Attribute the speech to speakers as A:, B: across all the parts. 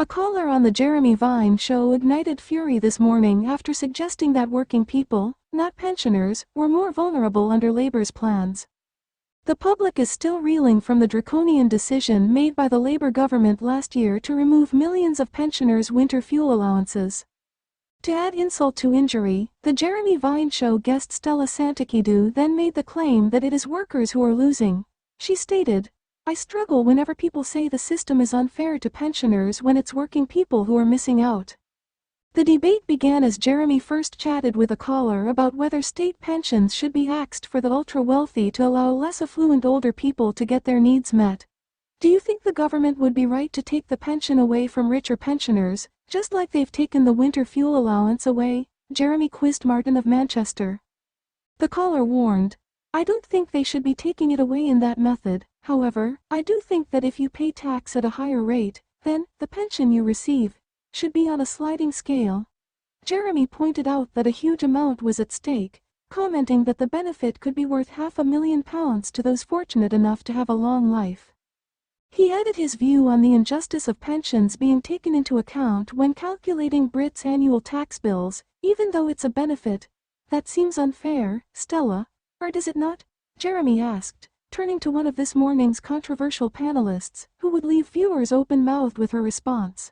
A: A caller on the Jeremy Vine show ignited fury this morning after suggesting that working people, not pensioners, were more vulnerable under Labor's plans. The public is still reeling from the draconian decision made by the Labor government last year to remove millions of pensioners' winter fuel allowances. To add insult to injury, the Jeremy Vine show guest Stella Santakidou then made the claim that it is workers who are losing. She stated, "I struggle whenever people say the system is unfair to pensioners when it's working people who are missing out." The debate began as Jeremy first chatted with a caller about whether state pensions should be axed for the ultra-wealthy to allow less affluent older people to get their needs met. "Do you think the government would be right to take the pension away from richer pensioners, just like they've taken the winter fuel allowance away?" Jeremy quizzed Martin of Manchester. The caller warned, "I don't think they should be taking it away in that method. However, I do think that if you pay tax at a higher rate, then the pension you receive should be on a sliding scale." Jeremy pointed out that a huge amount was at stake, commenting that the benefit could be worth £500,000 to those fortunate enough to have a long life. He added his view on the injustice of pensions being taken into account when calculating Brits' annual tax bills, even though it's a benefit. "That seems unfair, Stella, or does it not?" Jeremy asked, turning to one of this morning's controversial panelists, who would leave viewers open-mouthed with her response.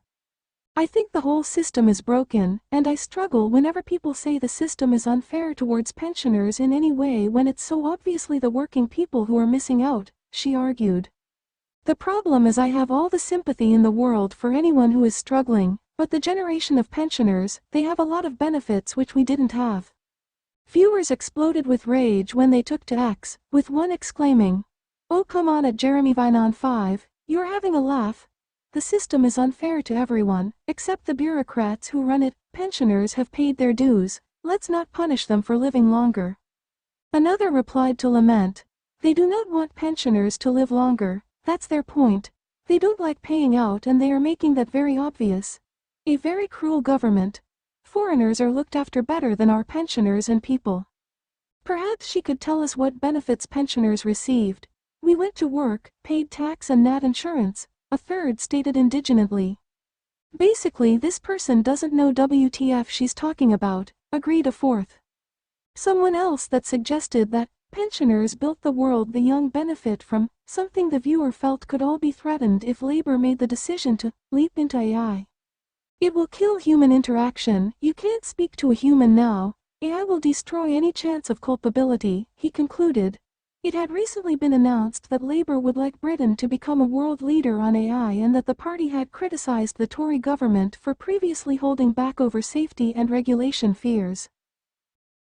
A: "I think the whole system is broken, and I struggle whenever people say the system is unfair towards pensioners in any way when it's so obviously the working people who are missing out," she argued. "The problem is I have all the sympathy in the world for anyone who is struggling, but the generation of pensioners, they have a lot of benefits which we didn't have." Viewers exploded with rage when they took to X, with one exclaiming, "Oh come on at Jeremy Vine on 5, you're having a laugh. The system is unfair to everyone, except the bureaucrats who run it. Pensioners have paid their dues, let's not punish them for living longer." Another replied to lament, "They do not want pensioners to live longer, that's their point. They don't like paying out and they are making that very obvious. A very cruel government. Foreigners are looked after better than our pensioners and people." Perhaps she could tell us what benefits pensioners received. "We went to work, paid tax and nat insurance," a third stated indignantly. "Basically this person doesn't know WTF she's talking about," agreed a fourth. Someone else that suggested that pensioners built the world the young benefit from, something the viewer felt could all be threatened if Labor made the decision to leap into AI. "It will kill human interaction, you can't speak to a human now, AI will destroy any chance of culpability," he concluded. It had recently been announced that Labour would like Britain to become a world leader on AI and that the party had criticized the Tory government for previously holding back over safety and regulation fears.